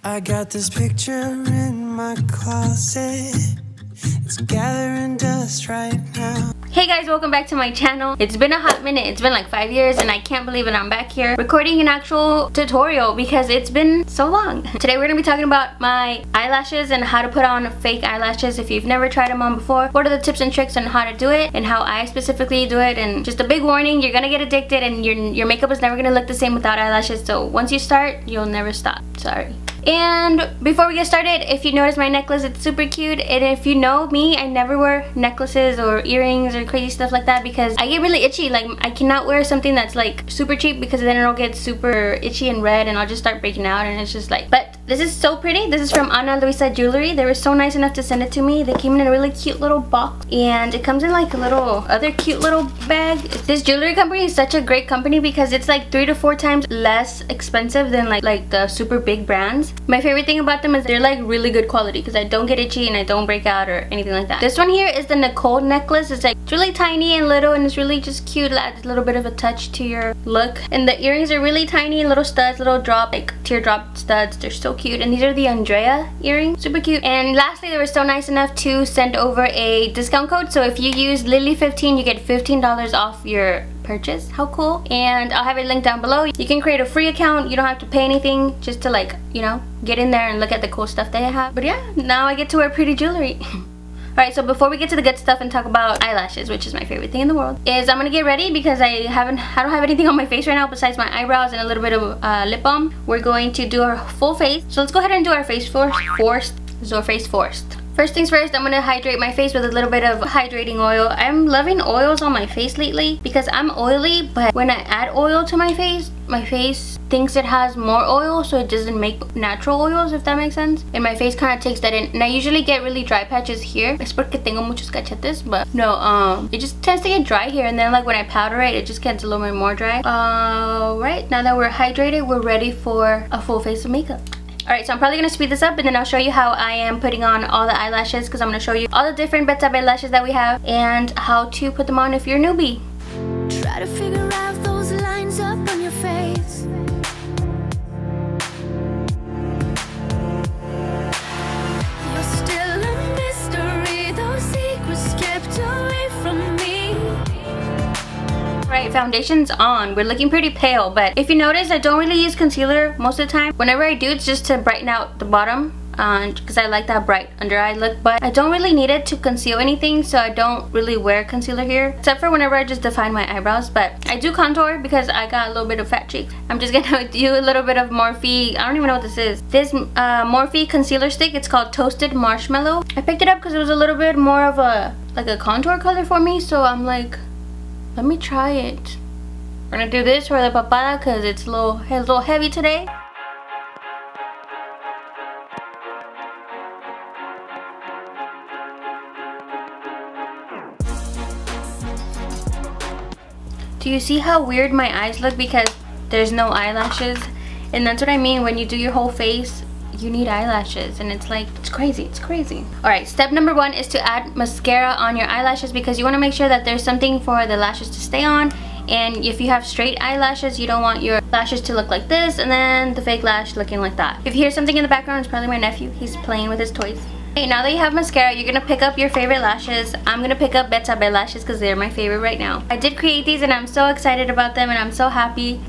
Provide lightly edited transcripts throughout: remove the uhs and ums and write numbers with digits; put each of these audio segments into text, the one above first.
I got this picture in my closet. It's gathering dust right now. Hey guys, welcome back to my channel. It's been a hot minute. It's been like 5 years and I can't believe it. I'm back here recording an actual tutorial because it's been so long. Today we're gonna be talking about my eyelashes and how to put on fake eyelashes if you've never tried them on before. What are the tips and tricks on how to do it and how I specifically do it. And just a big warning, you're gonna get addicted and your makeup is never gonna look the same without eyelashes. So once you start, you'll never stop. Sorry. And before we get started, if you notice my necklace, it's super cute. And if you know me, I never wear necklaces or earrings or crazy stuff like that because I get really itchy. Like, I cannot wear something that's like super cheap because then it'll get super itchy and red and I'll just start breaking out, and it's just like, but this is so pretty. This is from LUISA Jewelry. They were so nice enough to send it to me. They came in a really cute little box and it comes in like a little other cute little bag. This jewelry company is such a great company because it's like 3 to 4 times less expensive than like the super big brands. My favorite thing about them is they're like really good quality because I don't get itchy and I don't break out or anything like that. This one here is the Nicole Necklace. It's like it's really tiny and little and it's really just cute. It adds a little bit of a touch to your look. And the earrings are really tiny, little studs, little drop, like teardrop studs. They're so cute. And these are the Andrea earrings. Super cute. And lastly, they were so nice enough to send over a discount code. So if you use Lily15, you get $15 off your purchase. How cool. And I'll have it linked down below. You can create a free account. You don't have to pay anything just to, like, you know, get in there and look at the cool stuff they have. But yeah, now I get to wear pretty jewelry. Alright, so before we get to the good stuff and talk about eyelashes, which is my favorite thing in the world, is I'm gonna get ready because I don't have anything on my face right now besides my eyebrows and a little bit of lip balm. We're going to do our full face. So let's go ahead and do our face first. First things first, I'm gonna hydrate my face with a little bit of hydrating oil. I'm loving oils on my face lately because I'm oily, but when I add oil to my face thinks it has more oil, so it doesn't make natural oils, if that makes sense. And my face kind of takes that in. And I usually get really dry patches here. Es porque tengo muchos cachetes, but no, it just tends to get dry here. And then like when I powder it, it just gets a little bit more dry. Right, now that we're hydrated, we're ready for a full face of makeup. Alright, so I'm probably going to speed this up and then I'll show you how I am putting on all the eyelashes because I'm going to show you all the different Betzabe lashes that we have and how to put them on if you're a newbie. Try to figure out those lines up on your face. You're still a mystery, those secrets kept away from me. Right, foundation's on. We're looking pretty pale, but if you notice, I don't really use concealer most of the time. Whenever I do, it's just to brighten out the bottom because I like that bright under eye look, but I don't really need it to conceal anything, so I don't really wear concealer here except for whenever I just define my eyebrows. But I do contour because I got a little bit of fat cheeks. I'm just gonna do a little bit of Morphe. I don't even know what this is. This Morphe concealer stick, it's called Toasted Marshmallow. I picked it up because it was a little bit more of a contour color for me, so I'm like, let me try it. We're gonna do this for the papada because it's a little heavy today. Do you see how weird my eyes look because there's no eyelashes? And that's what I mean when you do your whole face. You need eyelashes and it's like, it's crazy. Alright, step number 1 is to add mascara on your eyelashes because you want to make sure that there's something for the lashes to stay on. And if you have straight eyelashes, you don't want your lashes to look like this and then the fake lash looking like that. If you hear something in the background, it's probably my nephew. He's playing with his toys. Okay, now that you have mascara, you're gonna pick up your favorite lashes. I'm gonna pick up Betzabe lashes because they're my favorite right now. I did create these and I'm so excited about them and I'm so happy.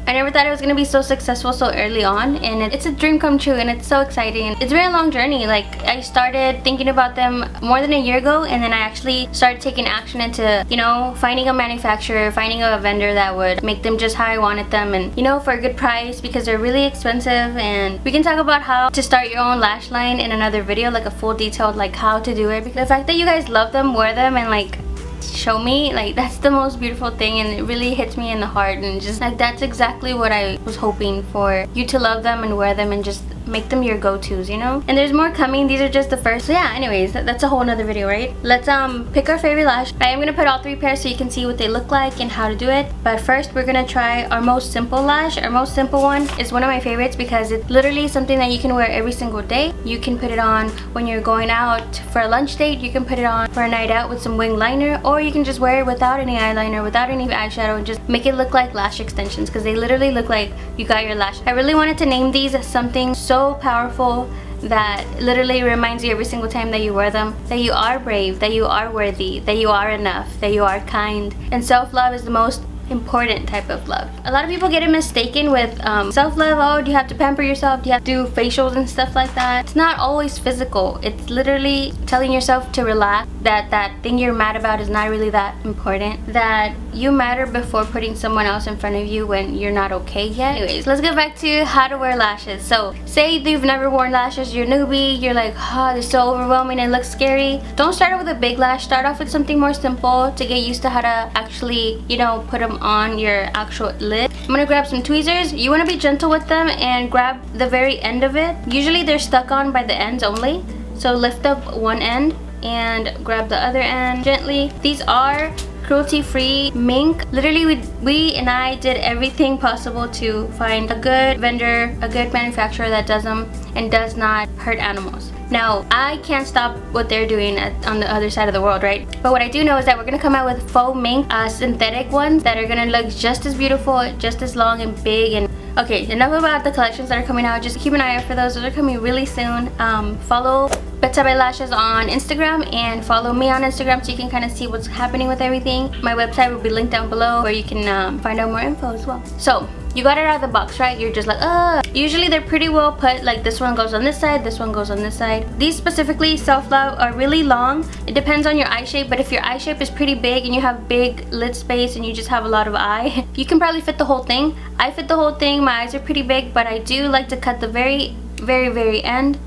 I never thought it was going to be so successful so early on, and it's a dream come true and it's so exciting. It's been a long journey. Like, I started thinking about them more than a year ago, and then I actually started taking action into, you know, finding a manufacturer, finding a vendor that would make them just how I wanted them, and, you know, for a good price because they're really expensive. And we can talk about how to start your own lash line in another video, like a full detailed like how to do it. Because the fact that you guys love them, wear them, and like show me, like, that's the most beautiful thing, and it really hits me in the heart. And just like, that's exactly what I was hoping for, you to love them and wear them and just make them your go-tos, you know? And there's more coming. These are just the first. So yeah, anyways, that's a whole nother video, right? Let's pick our favorite lash. I am gonna put all 3 pairs so you can see what they look like and how to do it. But first, we're gonna try our most simple lash. Our most simple one is one of my favorites because it's literally something that you can wear every single day. You can put it on when you're going out for a lunch date. You can put it on for a night out with some wing liner, or or you can just wear it without any eyeliner, without any eyeshadow, and just make it look like lash extensions, because they literally look like you got your lash. I really wanted to name these as something so powerful that literally reminds you every single time that you wear them that you are brave, that you are worthy, that you are enough, that you are kind. And self-love is the most important type of love. A lot of people get it mistaken with self-love. Oh, do you have to pamper yourself? Do you have to do facials and stuff like that? It's not always physical. It's literally telling yourself to relax, that that thing you're mad about is not really that important, that you matter before putting someone else in front of you when you're not okay yet. Anyways, let's get back to how to wear lashes. So say you've never worn lashes, you're a newbie, you're like, oh, they're so overwhelming, it looks scary. Don't start out with a big lash. Start off with something more simple to get used to how to actually, you know, put them on your actual lid. I'm gonna grab some tweezers. You want to be gentle with them and grab the very end of it. Usually they're stuck on by the ends only, so lift up one end and grab the other end gently. These are cruelty-free mink. Literally we and I did everything possible to find a good vendor, a good manufacturer that does them and does not hurt animals. Now, I can't stop what they're doing on the other side of the world, right? But what I do know is that we're gonna come out with faux mink, synthetic ones that are gonna look just as beautiful, just as long and big. And okay, enough about the collections that are coming out. Just keep an eye out for those. Those are coming really soon. Follow Betzabe Lashes on Instagram and follow me on Instagram so you can kind of see what's happening with everything. My website will be linked down below where you can find out more info as well. So you got it out of the box, right? You're just like, usually they're pretty well put, like this one goes on this side, this one goes on this side. These specifically, self-love, are really long. It depends on your eye shape, but if your eye shape is pretty big and you have big lid space and you just have a lot of eye, you can probably fit the whole thing. I fit the whole thing. My eyes are pretty big, but I do like to cut the very, very, very end.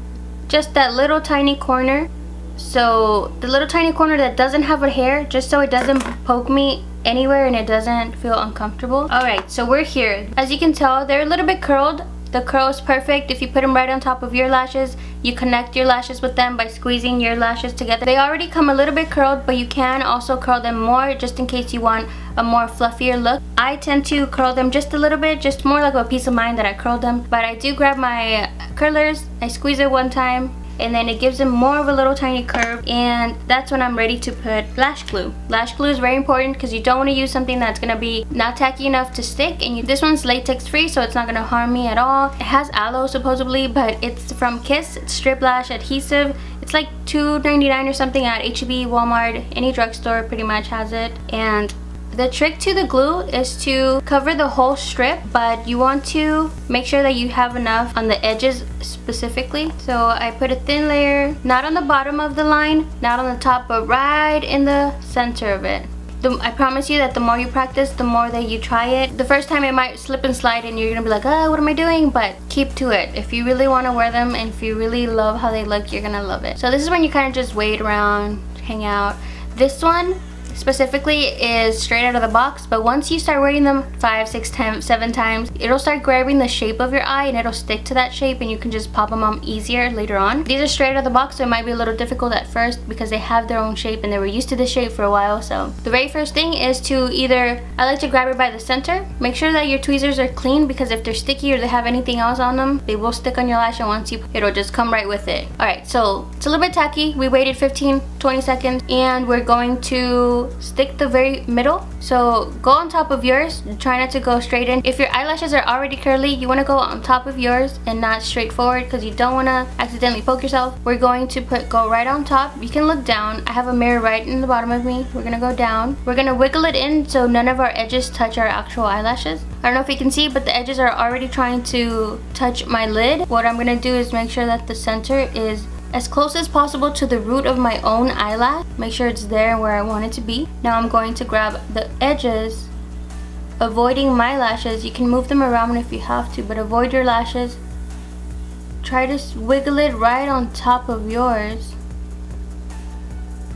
Just that little tiny corner. So the little tiny corner that doesn't have a hair, just so it doesn't poke me anywhere and it doesn't feel uncomfortable. Alright, so we're here. As you can tell, they're a little bit curled. The curl is perfect. If you put them right on top of your lashes, you connect your lashes with them by squeezing your lashes together. They already come a little bit curled, but you can also curl them more just in case you want a more fluffier look. I tend to curl them just a little bit, just more like a peace of mind that I curled them. But I do grab my curlers, I squeeze it one time, and then it gives them more of a little tiny curve, and that's when I'm ready to put lash glue. Lash glue is very important because you don't want to use something that's going to be not tacky enough to stick, and this one's latex free, so it's not going to harm me at all. It has aloe supposedly, but it's from Kiss. It's strip lash adhesive. It's like $2.99 or something at H-E-B, Walmart, any drugstore pretty much has it. And the trick to the glue is to cover the whole strip, but you want to make sure that you have enough on the edges specifically. So I put a thin layer, not on the bottom of the line, not on the top, but right in the center of it. I promise you that the more you practice, the more that you try it. The first time it might slip and slide and you're gonna be like, oh, what am I doing? But keep to it. If you really want to wear them and if you really love how they look, you're gonna love it. So this is when you kind of just wait around, hang out. This one specifically is straight out of the box, but once you start wearing them 5, 6 times, 7 times, it'll start grabbing the shape of your eye and it'll stick to that shape, and you can just pop them on easier later on. These are straight out of the box, so it might be a little difficult at first because they have their own shape and they were used to this shape for a while. So the very first thing is to either, I like to grab it by the center. Make sure that your tweezers are clean, because if they're sticky or they have anything else on them, they will stick on your lash, and once it'll just come right with it. Alright, so it's a little bit tacky. We waited 15-20 seconds and we're going to stick the very middle. So go on top of yours, try not to go straight in. If your eyelashes are already curly, you want to go on top of yours and not straight forward, because you don't want to accidentally poke yourself. We're going to go right on top. You can look down. I have a mirror right in the bottom of me. We're gonna go down. We're gonna wiggle it in so none of our edges touch our actual eyelashes. I don't know if you can see, but the edges are already trying to touch my lid. What I'm gonna do is make sure that the center is as close as possible to the root of my own eyelash. Make sure it's there where I want it to be. Now I'm going to grab the edges, avoiding my lashes. You can move them around if you have to, but avoid your lashes. Try to wiggle it right on top of yours.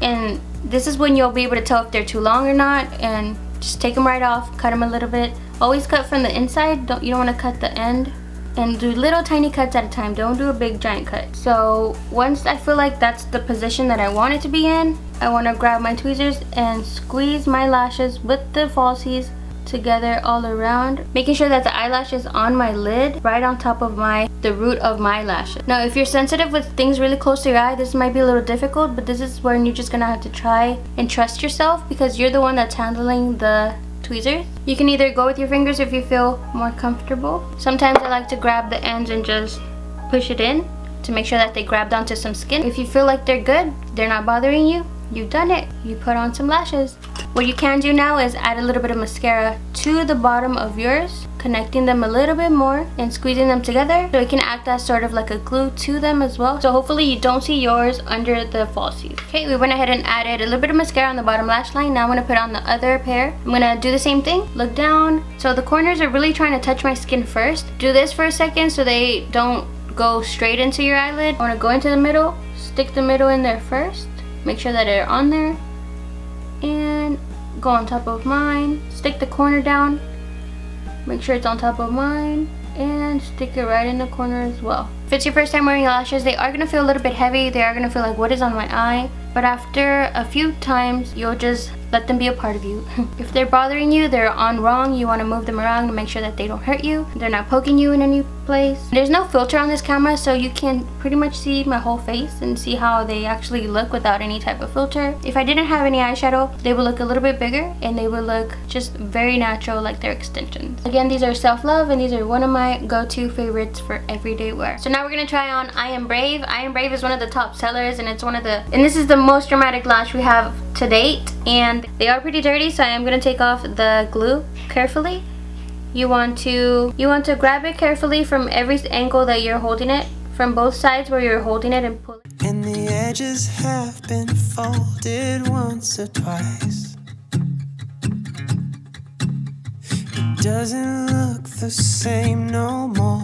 And this is when you'll be able to tell if they're too long or not, and just take them right off, cut them a little bit. Always cut from the inside. You don't want to cut the end. And do little tiny cuts at a time. Don't do a big giant cut. So once I feel like that's the position that I want it to be in, I want to grab my tweezers and squeeze my lashes with the falsies together all around, making sure that the eyelash is on my lid, right on top of the root of my lashes. Now if you're sensitive with things really close to your eye, this might be a little difficult, but this is when you're just gonna have to try and trust yourself, because you're the one that's handling the tweezers. You can either go with your fingers if you feel more comfortable. Sometimes I like to grab the ends and just push it in to make sure that they grabbed onto some skin. If you feel like they're good, they're not bothering you, you've done it. You put on some lashes. What you can do now is add a little bit of mascara to the bottom of yours, connecting them a little bit more and squeezing them together so it can act as sort of like a glue to them as well. So hopefully you don't see yours under the falsies. Okay, we went ahead and added a little bit of mascara on the bottom lash line. Now I'm going to put on the other pair. I'm going to do the same thing. Look down. So the corners are really trying to touch my skin first. Do this for a second so they don't go straight into your eyelid. I want to go into the middle, stick the middle in there first. Make sure that they're on there. And go on top of mine. Stick the corner down. Make sure it's on top of mine. And stick it right in the corner as well. If it's your first time wearing lashes, they are going to feel a little bit heavy. They are going to feel like, what is on my eye? But after a few times, you'll just let them be a part of you. If they're bothering you, they're on wrong, you want to move them around to make sure that they don't hurt you. They're not poking you in any place. There's no filter on this camera, so you can pretty much see my whole face and see how they actually look without any type of filter. If I didn't have any eyeshadow, they would look a little bit bigger and they would look just very natural, like they're extensions. Again, these are Self-Love and these are one of my go-to favorites for everyday wear. So now we're going to try on I Am Brave. I Am Brave is one of the top sellers, and it's this is the most dramatic lash we have to date, and they are pretty dirty, so I am going to take off the glue carefully. You want to grab it carefully from every angle that you're holding it, from both sides where you're holding it, and pull it. And the edges have been folded once or twice. It doesn't look the same no more.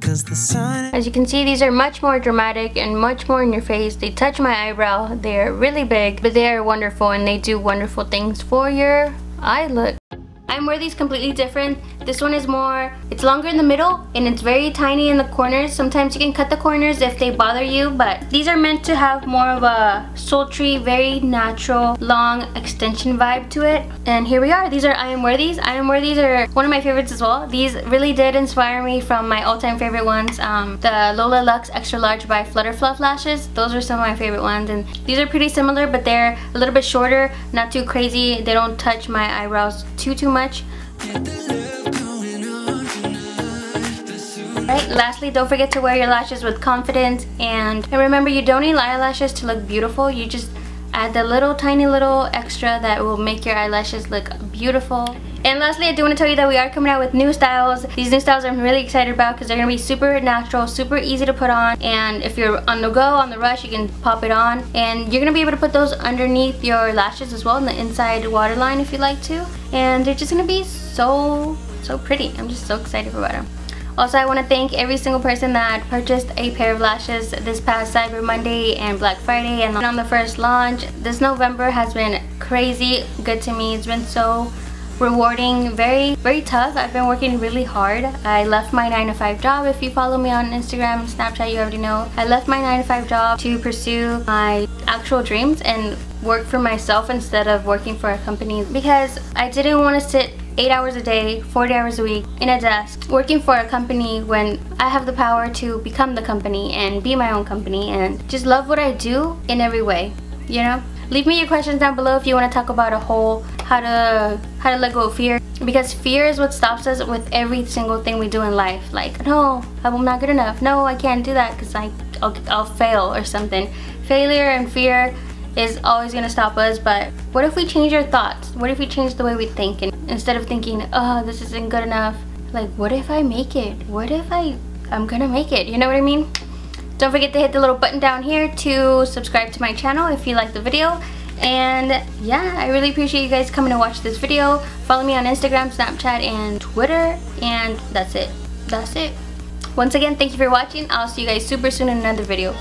The sun. As you can see, these are much more dramatic and much more in your face. They touch my eyebrow. They're really big, but they are wonderful and they do wonderful things for your eye look. I'm wearing these completely different. This one is more, it's longer in the middle and it's very tiny in the corners. Sometimes you can cut the corners if they bother you, but these are meant to have more of a sultry, very natural, long extension vibe to it. And here we are. These are I Am Worthies. I Am Worthies are one of my favorites as well. These really did inspire me from my all-time favorite ones. The Lola Luxe Extra Large by Flutter Fluff lashes. Those are some of my favorite ones, and these are pretty similar, but they're a little bit shorter, not too crazy. They don't touch my eyebrows too much. Right, lastly, don't forget to wear your lashes with confidence, and remember, you don't need eyelashes to look beautiful. You just add the little tiny little extra that will make your eyelashes look beautiful. And lastly, I do want to tell you that we are coming out with new styles. These new styles I'm really excited about because they're going to be super natural, super easy to put on, and if you're on the go, on the rush, you can pop it on, and you're going to be able to put those underneath your lashes as well, in the inside waterline if you like to, and they're just going to be so pretty. I'm just so excited about them. Also, I want to thank every single person that purchased a pair of lashes this past Cyber Monday and Black Friday, and on the first launch. This November has been crazy good to me. It's been so rewarding, very tough. I've been working really hard. I left my 9-to-5 job. If you follow me on Instagram and Snapchat, you already know. I left my 9-to-5 job to pursue my actual dreams and work for myself instead of working for a company, because I didn't want to sit 8 hours a day, 40 hours a week in a desk working for a company when I have the power to become the company and be my own company and just love what I do in every way, you know? Leave me your questions down below if you want to talk about how to let go of fear, because fear is what stops us with every single thing we do in life. Like, no, I'm not good enough. No, I can't do that because I'll fail or something. Failure and fear is always going to stop us, but what if we change our thoughts? What if we change the way we think, and instead of thinking, oh, this isn't good enough, like, what if I make it? What if I'm gonna make it? You know what I mean? Don't forget to hit the little button down here to subscribe to my channel if you like the video. And yeah, I really appreciate you guys coming to watch this video. Follow me on Instagram, Snapchat, and Twitter, and that's it. Once again, thank you for watching. I'll see you guys super soon in another video.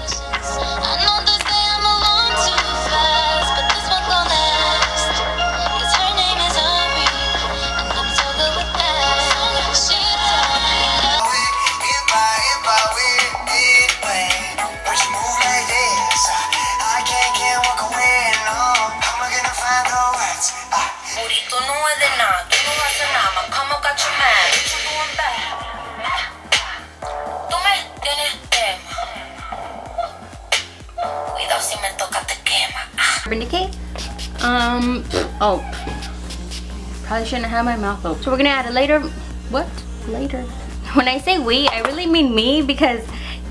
Tú no es de nada, tú no haces nada. Urban Decay. Oh, probably shouldn't have my mouth open. So we're gonna add a later. What? Later. When I say we, I really mean me, because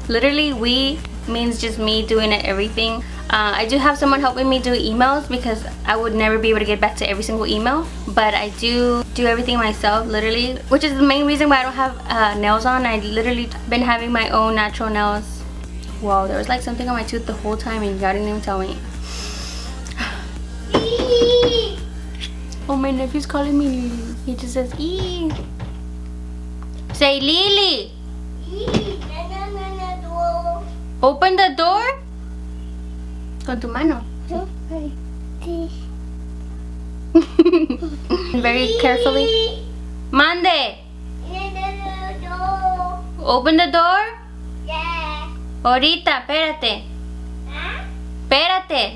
literally we means just me doing everything. I do have someone helping me do emails because I would never be able to get back to every single email, but I do everything myself, literally, which is the main reason why I don't have nails on. I literally been having my own natural nails. Whoa, there was like something on my tooth the whole time and y'all didn't even tell me. Oh, my nephew's calling me Lily. He just says ee. Say Lily. Open the door. Con tu mano. Very carefully. Mande. Open the door. Yeah. Ahorita, espérate. Espérate.